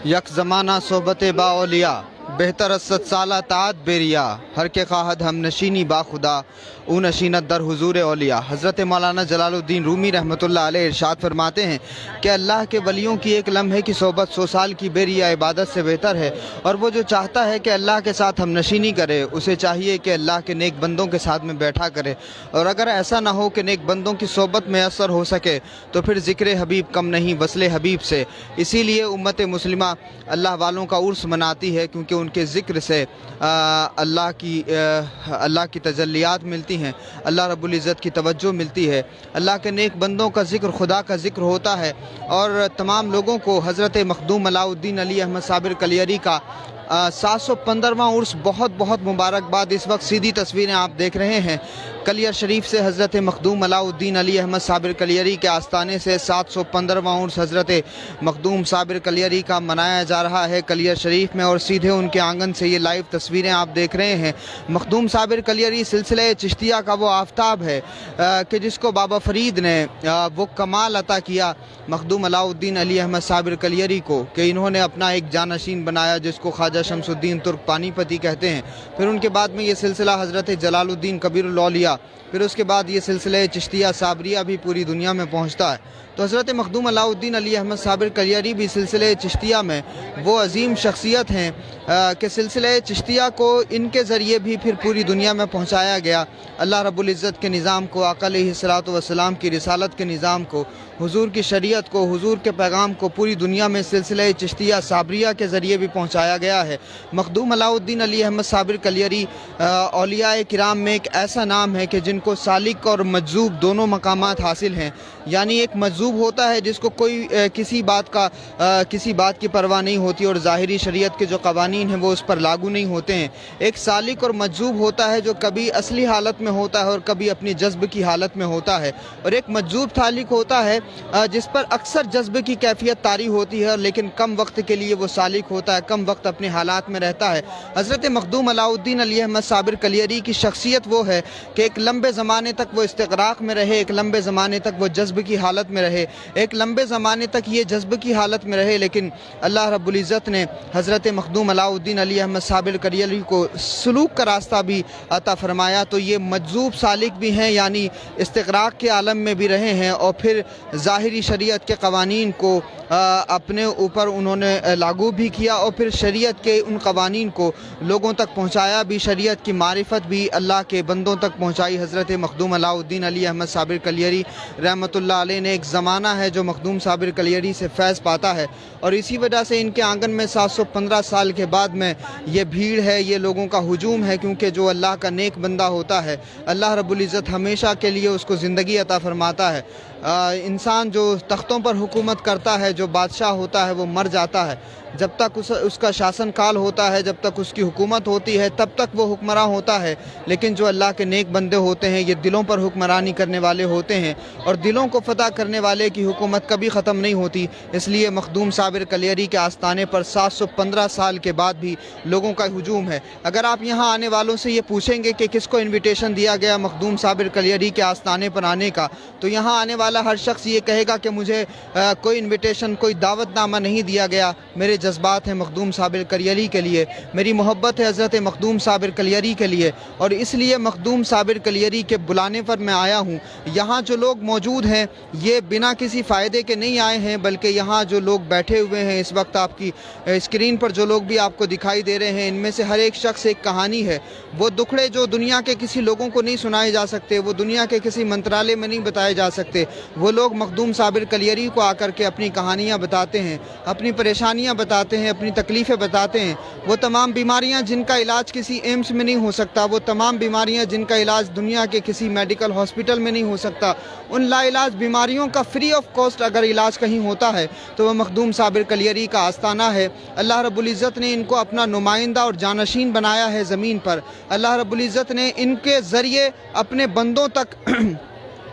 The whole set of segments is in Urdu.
یک زمانہ صحبت با اولیاء بہتر از 100 سالہ طاعت بیریا ہر کے خواہد ہم نشینی با خدا او نشینت در حضور اولیاء۔ حضرت مولانا جلال الدین رومی رحمۃ اللہ علیہ ارشاد فرماتے ہیں کہ اللہ کے ولیوں کی ایک لمحے کی صحبت 100 سال کی بیریا عبادت سے بہتر ہے، اور وہ جو چاہتا ہے کہ اللہ کے ساتھ ہم نشینی کرے اسے چاہیے کہ اللہ کے نیک بندوں کے ساتھ میں بیٹھا کرے، اور اگر ایسا نہ ہو کہ نیک بندوں کی صحبت میں اثر ہو سکے تو پھر ذکر حبیب کم نہیں وصل حبیب سے۔ اسی لیے امت مسلمہ اللہ والوں کا عرس مناتی ہے، کیونکہ ان کے ذکر سے اللہ کی تجلیات ملتی ہیں، اللہ رب العزت کی توجہ ملتی ہے، اللہ کے نیک بندوں کا ذکر، خدا کا ذکر ہوتا ہے۔ اور تمام لوگوں کو حضرت مخدوم علاء الدین علی احمد صابر کلیری کا 715واں عرس بہت بہت مبارکباد۔ اس وقت سیدھی تصویریں آپ دیکھ رہے ہیں کلیر شریف سے حضرت مخدوم علاء الدین علی احمد صابر کلیری کے آستانے سے 715واں عرس حضرت مخدوم صابر کلیری کا منایا جا رہا ہے کلیر شریف میں، اور سیدھے ان کے آنگن سے یہ لائیو تصویریں آپ دیکھ رہے ہیں۔ مخدوم صابر کلیری سلسلہ چشتیہ کا وہ آفتاب ہے کہ جس کو بابا فرید نے وہ کمال عطا کیا مخدوم علاء الدین علی احمد صابر کلیری کو، کہ انہوں نے اپنا ایک جانشین بنایا جس کو خواجہ شمس الدین ترک پانی پتی کہتے ہیں۔ پھر ان کے بعد میں یہ سلسلہ حضرت جلال الدین کبیر الاولیاء، پھر اس کے بعد یہ سلسلہ چشتیہ صابریہ بھی پوری دنیا میں پہنچتا ہے۔ تو حضرت مخدوم علاء الدین علی احمد صابر کلیری بھی سلسلہ چشتیہ میں وہ عظیم شخصیت ہیں کہ سلسلہ چشتیہ کو ان کے ذریعے بھی پھر پوری دنیا میں پہنچایا گیا۔ اللہ رب العزت کے نظام کو، آقا علیہ الصلوۃ والسلام کی رسالت کے نظام کو، حضور کی شریعت کو، حضور کے پیغام کو پوری دنیا میں سلسلہ چشتیہ صابریہ کے ذریعے بھی پہنچایا گیا ہے۔ مخدوم علاء الدین علی احمد صابر کلیری اولیاء کرام میں ایک ایسا نام ہے کہ جن کو سالک اور مجذوب دونوں مقامات حاصل ہیں، یعنی ایک مجذوب ہوتا ہے جس کو کوئی کسی بات کی پرواہ نہیں ہوتی اور ظاہری شریعت کے جو قوانین ہیں وہ اس پر لاگو نہیں ہوتے ہیں۔ ایک سالک اور مجذوب ہوتا ہے جو کبھی اصلی حالت میں ہوتا ہے اور کبھی اپنی جذب کی حالت میں ہوتا ہے، اور ایک مجذوب سالک ہوتا ہے جس پر اکثر جذب کی کیفیت طاری ہوتی ہے، لیکن کم وقت کے لیے وہ سالک ہوتا ہے، کم وقت اپنے حالات میں رہتا ہے۔ حضرت مخدوم علاء الدین علی احمد صابر کلیری کی شخصیت وہ ہے کہ ایک لمبے زمانے تک وہ استغراق میں رہے، ایک لمبے زمانے تک وہ جذب کی حالت میں رہے، ایک لمبے زمانے تک یہ جذب کی حالت میں رہے، لیکن اللہ رب العزت نے حضرت مخدوم علاء الدین علی احمد صابر کلیری کو سلوک کا راستہ بھی عطا فرمایا۔ تو یہ مجذوب سالک بھی ہیں، یعنی استغراق کے عالم میں بھی رہے ہیں، اور پھر ظاہری شریعت کے قوانین کو اپنے اوپر انہوں نے لاگو بھی کیا، اور پھر شریعت کے ان قوانین کو لوگوں تک پہنچایا بھی، شریعت کی معرفت بھی اللہ کے بندوں تک پہنچائی۔ حضرت مخدوم علاء الدین علی احمد صابر کلیری رحمۃ اللہ علیہ نے ایک زمانہ ہے جو مخدوم صابر کلیری سے فیض پاتا ہے، اور اسی وجہ سے ان کے آنگن میں 715 سال کے بعد میں یہ بھیڑ ہے، یہ لوگوں کا ہجوم ہے، کیونکہ جو اللہ کا نیک بندہ ہوتا ہے اللہ رب العزت ہمیشہ کے لیے اس کو زندگی عطا فرماتا ہے۔ انسان جو تختوں پر حکومت کرتا ہے، جو بادشاہ ہوتا ہے، وہ مر جاتا ہے۔ جب تک اس کا شاسن کال ہوتا ہے، جب تک اس کی حکومت ہوتی ہے، تب تک وہ حکمراں ہوتا ہے، لیکن جو اللہ کے نیک بندے ہوتے ہیں یہ دلوں پر حکمرانی کرنے والے ہوتے ہیں، اور دلوں کو فتح کرنے والے کی حکومت کبھی ختم نہیں ہوتی۔ اس لیے مخدوم صابر کلیری کے آستانے پر 715 سال کے بعد بھی لوگوں کا ہجوم ہے۔ اگر آپ یہاں آنے والوں سے یہ پوچھیں گے کہ کس کو انویٹیشن دیا گیا مخدوم صابر کلیری کے آستانے پر آنے کا، تو یہاں آنے والا ہر شخص یہ کہے گا کہ مجھے کوئی انویٹیشن، کوئی دعوت نامہ نہیں دیا گیا، میرے جذبات ہیں مخدوم صابر کلیری کے لیے، میری محبت ہے حضرت مخدوم صابر کلیری کے لیے، اور اس لیے مخدوم صابر کلیری کے بلانے پر میں آیا ہوں۔ یہاں جو لوگ موجود ہیں یہ بنا کسی فائدے کے نہیں آئے ہیں، بلکہ یہاں جو لوگ بیٹھے ہوئے ہیں اس وقت آپ کی اسکرین پر جو لوگ بھی آپ کو دکھائی دے رہے ہیں، ان میں سے ہر ایک شخص ایک کہانی ہے۔ وہ دکھڑے جو دنیا کے کسی لوگوں کو نہیں سنائے جا سکتے، وہ دنیا کے کسی منترالے میں نہیں بتائے جا سکتے، وہ لوگ مخدوم صابر کلیری کو آ کر کے اپنی کہانیاں بتاتے ہیں، اپنی پریشانیاں بتاتے ہیں، اپنی تکلیفیں بتاتے ہیں۔ وہ تمام بیماریاں جن کا علاج کسی ایمس میں نہیں ہو سکتا، وہ تمام بیماریاں جن کا علاج دنیا کے کسی میڈیکل ہاسپٹل میں نہیں ہو سکتا، ان لا علاج بیماریوں کا فری آف کاسٹ اگر علاج کہیں ہوتا ہے تو وہ مخدوم صابر کلیری کا آستانہ ہے۔ اللہ رب العزت نے ان کو اپنا نمائندہ اور جانشین بنایا ہے زمین پر۔ اللہ رب العزت نے ان کے ذریعے اپنے بندوں تک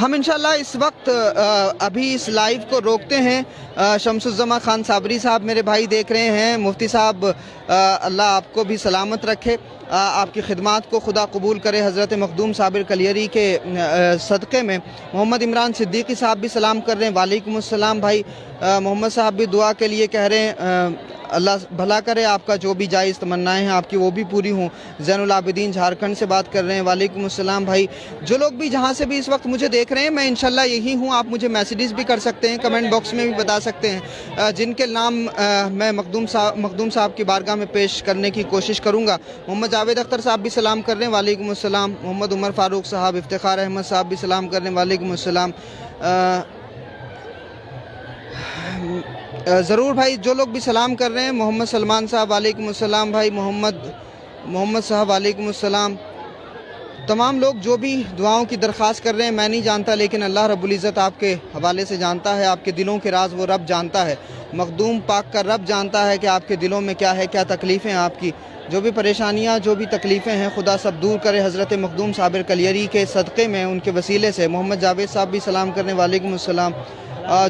ہم انشاءاللہ اس وقت ابھی اس لائیو کو روکتے ہیں۔ شمس الزما خان صابری صاحب میرے بھائی دیکھ رہے ہیں۔ مفتی صاحب اللہ آپ کو بھی سلامت رکھے، آپ کی خدمات کو خدا قبول کرے۔ حضرت مخدوم صابر کلیری کے صدقے میں محمد عمران صدیقی صاحب بھی سلام کر رہے ہیں، وعلیکم السلام بھائی۔ محمد صاحب بھی دعا کے لیے کہہ رہے ہیں، اللہ بھلا کرے، آپ کا جو بھی جائز تمنائیں ہیں آپ کی وہ بھی پوری ہوں۔ زین العابدین جھارکھنڈ سے بات کر رہے ہیں، وعلیکم السلام بھائی۔ جو لوگ بھی جہاں سے بھی اس وقت مجھے دیکھ رہے ہیں، میں انشاءاللہ یہی ہوں، آپ مجھے میسیجز بھی کر سکتے ہیں، کمنٹ باکس میں بھی بتا سکتے ہیں، جن کے نام میں مخدوم صاحب کی بارگاہ میں پیش کرنے کی کوشش کروں گا۔ محمد جاوید اختر صاحب بھی سلام کر رہے ہیں، وعلیکم السلام۔ محمد عمر فاروق صاحب، افتخار احمد صاحب بھی سلام کر رہے ہیں، وعلیکم السلام۔ ضرور بھائی، جو لوگ بھی سلام کر رہے ہیں، محمد سلمان صاحب وعلیکم السلام بھائی، محمد صاحب وعلیکم السلام۔ تمام لوگ جو بھی دعاؤں کی درخواست کر رہے ہیں، میں نہیں جانتا لیکن اللہ رب العزت آپ کے حوالے سے جانتا ہے، آپ کے دلوں کے راز وہ رب جانتا ہے، مخدوم پاک کا رب جانتا ہے کہ آپ کے دلوں میں کیا ہے، کیا تکلیفیں ہیں آپ کی، جو بھی پریشانیاں، جو بھی تکلیفیں ہیں، خدا سب دور کرے حضرت مخدوم صابر کلیری کے صدقے میں، ان کے وسیلے سے۔ محمد جاوید صاحب بھی سلام کرنے، وعلیکم السلام۔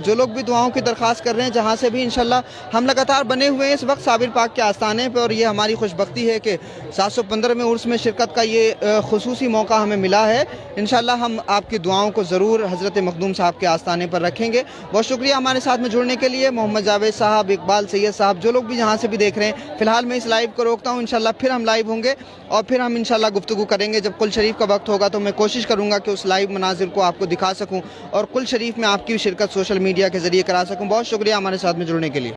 جو لوگ بھی دعاؤں کی درخواست کر رہے ہیں جہاں سے بھی، انشاءاللہ ہم لگاتار بنے ہوئے ہیں اس وقت صابر پاک کے آستانے پہ، اور یہ ہماری خوش بختی ہے کہ 715 عرس میں شرکت کا یہ خصوصی موقع ہمیں ملا ہے۔ انشاءاللہ ہم آپ کی دعاؤں کو ضرور حضرت مخدوم صاحب کے آستانے پر رکھیں گے۔ بہت شکریہ ہمارے ساتھ میں جڑنے کے لیے، محمد جاوید صاحب، اقبال سید صاحب، جو لوگ بھی جہاں سے بھی دیکھ رہے ہیں۔ فی الحال میں اس لائیو کو روکتا ہوں، انشاءاللہ پھر ہم لائیو ہوں گے اور پھر ہم انشاءاللہ گفتگو کریں گے۔ جب کل شریف کا وقت ہوگا تو میں کوشش کروں گا کہ اس لائیو مناظر کو آپ کو دکھا سکوں اور کل شریف میں آپ کی شرکت سوشل میڈیا کے ذریعے کرا سکوں۔ بہت شکریہ ہمارے ساتھ میں جڑنے کے لیے۔